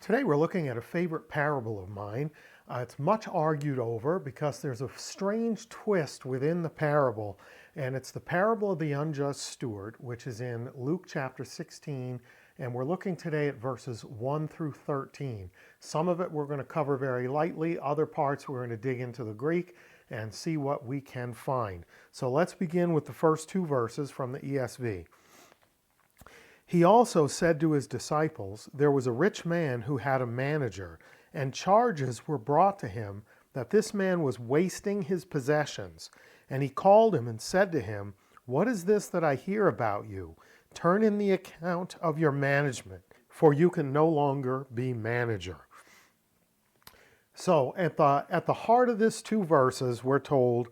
Today we're looking at a favorite parable of mine. It's much argued over because there's a strange twist within the parable, and it's the parable of the unjust steward, which is in Luke chapter 16, and we're looking today at verses 1 through 13. Some of it we're going to cover very lightly, other parts we're going to dig into the Greek and see what we can find. So let's begin with the first two verses from the ESV. He also said to his disciples, "There was a rich man who had a manager, and charges were brought to him that this man was wasting his possessions. And he called him and said to him, 'What is this that I hear about you? Turn in the account of your management, for you can no longer be manager.'" So at the heart of these two verses, we're told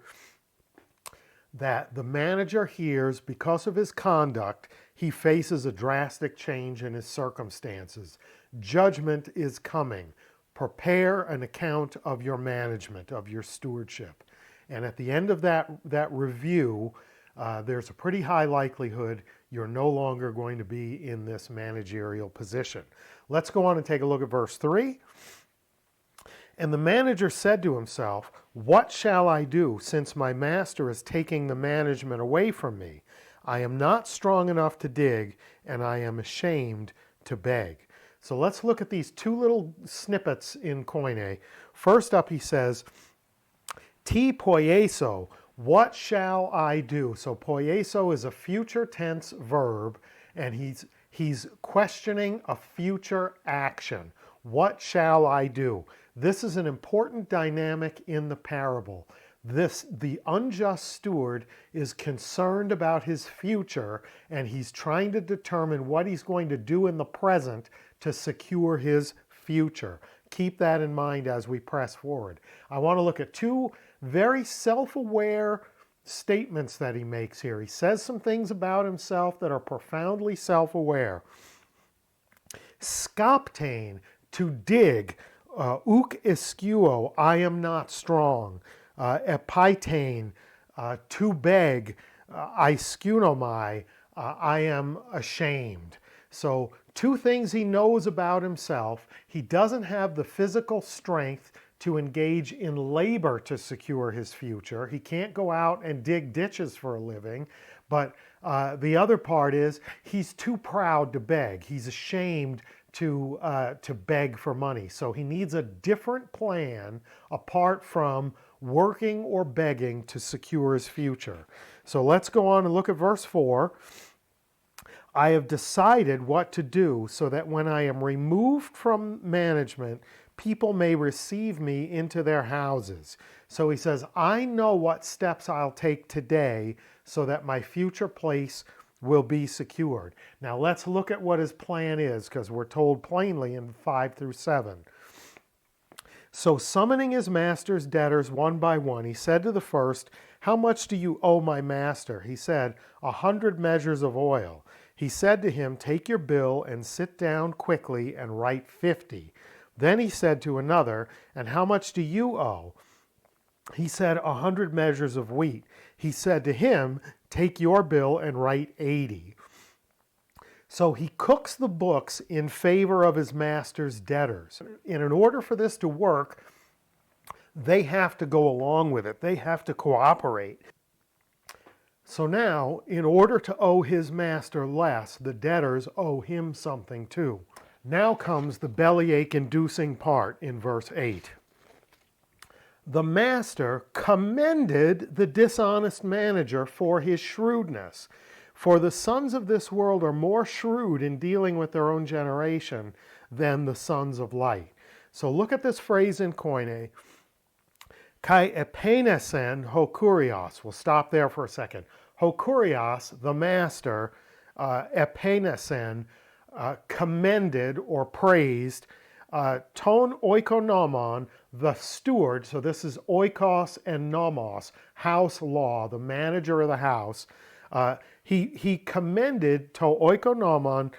that the manager hears, because of his conduct, he faces a drastic change in his circumstances. Judgment is coming. Prepare an account of your management, of your stewardship. And at the end of that review, there's a pretty high likelihood you're no longer going to be in this managerial position. Let's go on and take a look at verse 3. And the manager said to himself, "What shall I do, since my master is taking the management away from me? I am not strong enough to dig, and I am ashamed to beg." So let's look at these two little snippets in Koine. First up, he says, "Ti poieso, what shall I do?" So poieso is a future tense verb, and he's questioning a future action. What shall I do? This is an important dynamic in the parable. The unjust steward is concerned about his future, and he's trying to determine what he's going to do in the present to secure his future. Keep that in mind as we press forward. I want to look at two very self-aware statements that he makes here. He says some things about himself that are profoundly self-aware. Skaptain, to dig. Uk iskuo, I am not strong. Epaitain, to beg. Iskunomai, I am ashamed. So two things he knows about himself. He doesn't have the physical strength to engage in labor to secure his future. He can't go out and dig ditches for a living. But the other part is he's too proud to beg. He's ashamed to beg for money. So he needs a different plan apart from working or begging to secure his future. So let's go on and look at verse 4. "I have decided what to do so that when I am removed from management, people may receive me into their houses." So he says, I know what steps I'll take today so that my future place will be secured. Now let's look at what his plan is, because we're told plainly in 5 through 7. "So summoning his master's debtors one by one, he said to the first, 'How much do you owe my master?' He said, 100 measures of oil. He said to him, 'Take your bill and sit down quickly and write 50. Then he said to another, 'And how much do you owe?' He said, 100 measures of wheat. He said to him, 'Take your bill and write 80. So he cooks the books in favor of his master's debtors. And in order for this to work, they have to go along with it. They have to cooperate. So now, in order to owe his master less, the debtors owe him something too. Now comes the bellyache-inducing part in verse 8. "The master commended the dishonest manager for his shrewdness. For the sons of this world are more shrewd in dealing with their own generation than the sons of light." So look at this phrase in Koine. Kai epenesen hokurios. We'll stop there for a second. Hokurios, the master, epenesen, commended or praised. Ton oikonomon, the steward, so this is oikos and nomos, house law, the manager of the house. He commended to oikonomon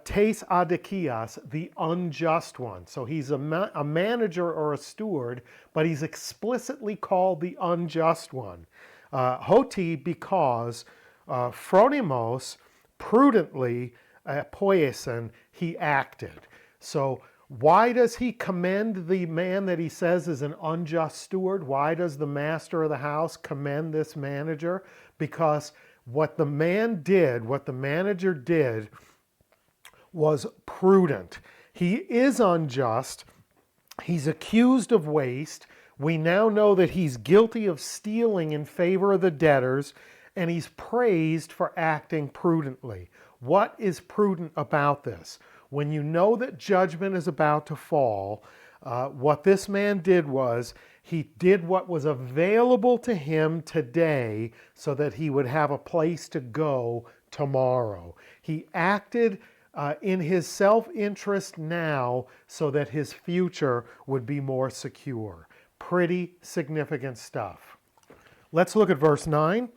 tes adikias, the unjust one. So he's a manager or a steward, but he's explicitly called the unjust one. Hoti, because phronimos, prudently, poiesin, he acted. So Why does he commend the man that he says is an unjust steward? Why does the master of the house commend this manager? Because what the man did, what the manager did, was prudent. He is unjust. He's accused of waste. We now know that he's guilty of stealing in favor of the debtors, and he's praised for acting prudently. What is prudent about this? When you know that judgment is about to fall, what this man did was he did what was available to him today so that he would have a place to go tomorrow. He acted in his self-interest now so that his future would be more secure. Pretty significant stuff. Let's look at verse 9.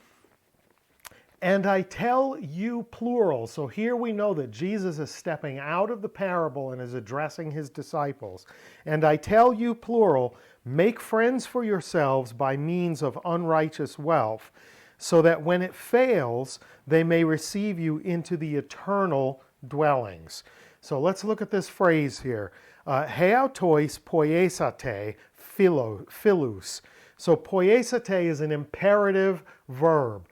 And I tell you, plural. So here we know that Jesus is stepping out of the parable and is addressing his disciples. And I tell you, plural, make friends for yourselves by means of unrighteous wealth, so that when it fails, they may receive you into the eternal dwellings. So let's look at this phrase here. Heautois poiesate philus. So poiesate is an imperative verb.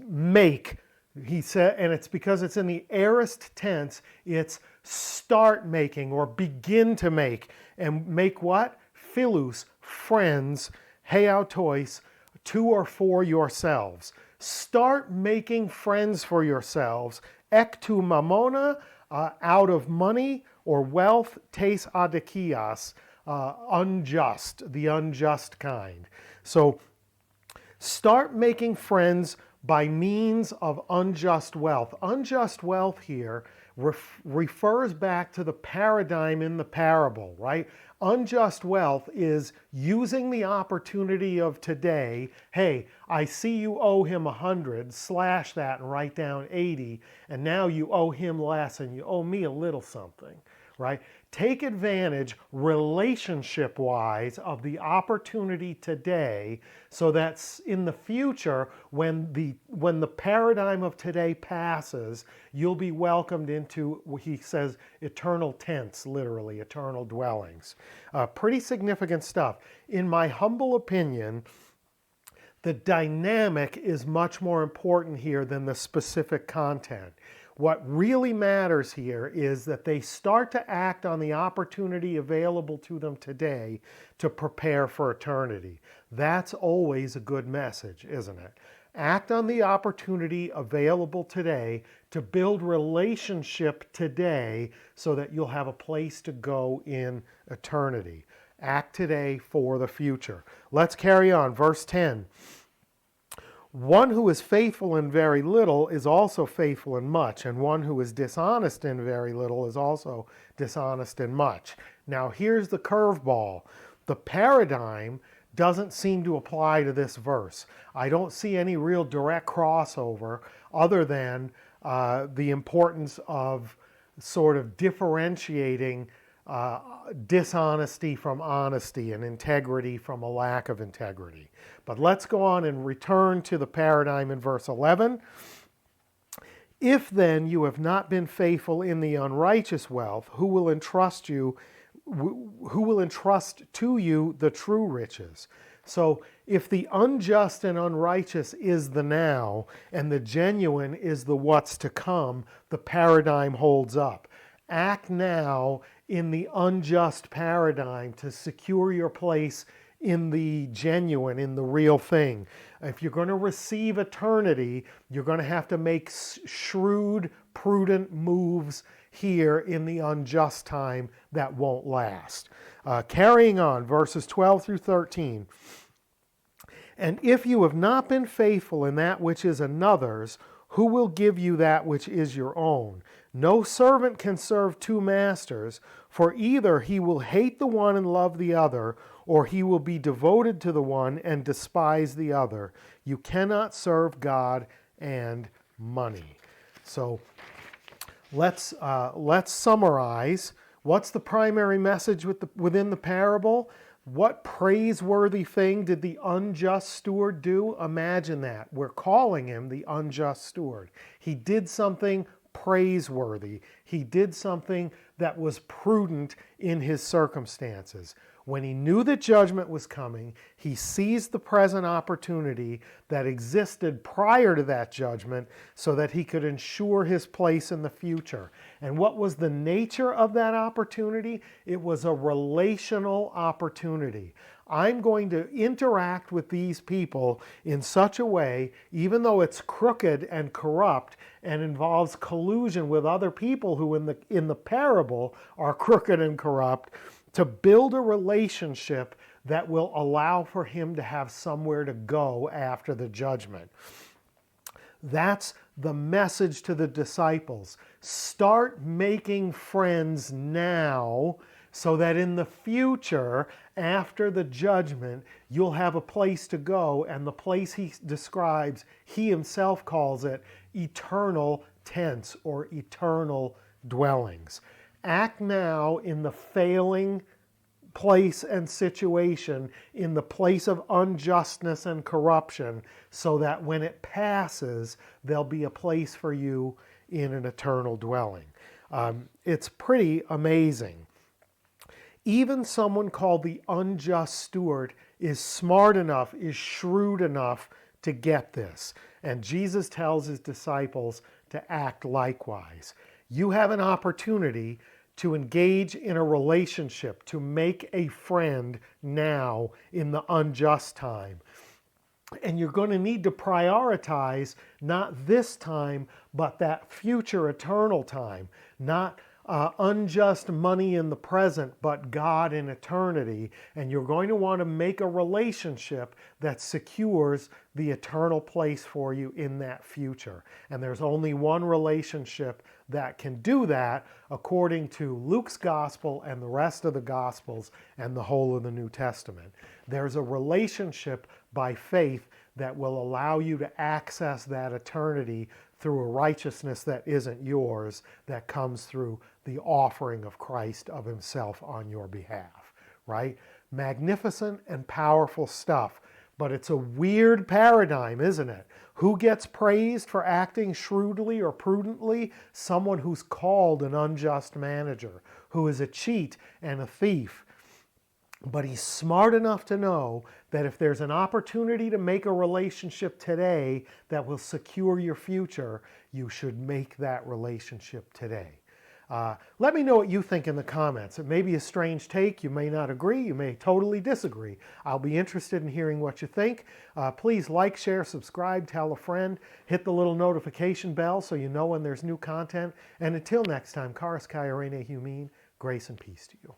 Make, he said, and it's because it's in the aorist tense, it's start making or begin to make. And make what? Philus, friends, heautois, to or for yourselves. Start making friends for yourselves. Ek tu mamona, out of money or wealth, tes adikias, unjust, the unjust kind. So start making friends by means of unjust wealth. Unjust wealth here refers back to the paradigm in the parable, right? Unjust wealth is using the opportunity of today. Hey, I see you owe him 100, slash that and write down 80, and now you owe him less and you owe me a little something, right? Take advantage relationship-wise of the opportunity today so that in the future, when the paradigm of today passes, you'll be welcomed into, he says, eternal tents, literally, eternal dwellings. Pretty significant stuff. In my humble opinion, the dynamic is much more important here than the specific content. What really matters here is that they start to act on the opportunity available to them today to prepare for eternity. That's always a good message, isn't it? Act on the opportunity available today to build relationship today so that you'll have a place to go in eternity. Act today for the future. Let's carry on. Verse 10. One who is faithful in very little is also faithful in much, and one who is dishonest in very little is also dishonest in much. Now here's the curveball. The paradigm doesn't seem to apply to this verse. I don't see any real direct crossover other than the importance of sort of differentiating dishonesty from honesty and integrity from a lack of integrity. But let's go on and return to the paradigm in verse 11. If then you have not been faithful in the unrighteous wealth, who will entrust to you the true riches? So if the unjust and unrighteous is the now and the genuine is the what's to come, the paradigm holds up. Act now in the unjust paradigm to secure your place in the genuine, in the real thing. If you're going to receive eternity, you're going to have to make shrewd, prudent moves here in the unjust time that won't last. Carrying on, verses 12 through 13. And if you have not been faithful in that which is another's, who will give you that which is your own? No servant can serve two masters, for either he will hate the one and love the other, or he will be devoted to the one and despise the other. You cannot serve God and money. So let's summarize. What's the primary message within the parable? What praiseworthy thing did the unjust steward do? Imagine that. We're calling him the unjust steward. He did something praiseworthy. He did something that was prudent in his circumstances. When he knew that judgment was coming, he seized the present opportunity that existed prior to that judgment so that he could ensure his place in the future. And what was the nature of that opportunity? It was a relational opportunity. I'm going to interact with these people in such a way, even though it's crooked and corrupt and involves collusion with other people who in the parable are crooked and corrupt, to build a relationship that will allow for him to have somewhere to go after the judgment. That's the message to the disciples. Start making friends now so that in the future, after the judgment, you'll have a place to go, and the place he describes, he himself calls it eternal tents or eternal dwellings. Act now in the failing place and situation, in the place of unjustness and corruption, so that when it passes, there'll be a place for you in an eternal dwelling. It's pretty amazing. Even someone called the unjust steward is smart enough, is shrewd enough to get this. And Jesus tells his disciples to act likewise. You have an opportunity to engage in a relationship, to make a friend now in the unjust time. And you're going to need to prioritize not this time, but that future eternal time. Not unjust money in the present, but God in eternity. And you're going to want to make a relationship that secures the eternal place for you in that future. And there's only one relationship that can do that according to Luke's gospel and the rest of the gospels and the whole of the New Testament. There's a relationship by faith that will allow you to access that eternity through a righteousness that isn't yours, that comes through the offering of Christ of himself on your behalf, right? Magnificent and powerful stuff, but it's a weird paradigm, isn't it? Who gets praised for acting shrewdly or prudently? Someone who's called an unjust manager, who is a cheat and a thief. But he's smart enough to know that if there's an opportunity to make a relationship today that will secure your future, you should make that relationship today. Let me know what you think in the comments. It may be a strange take. You may not agree. You may totally disagree. I'll be interested in hearing what you think. Please like, share, subscribe, tell a friend. Hit the little notification bell so you know when there's new content. And until next time, Charis Kai Irene Humin, grace and peace to you.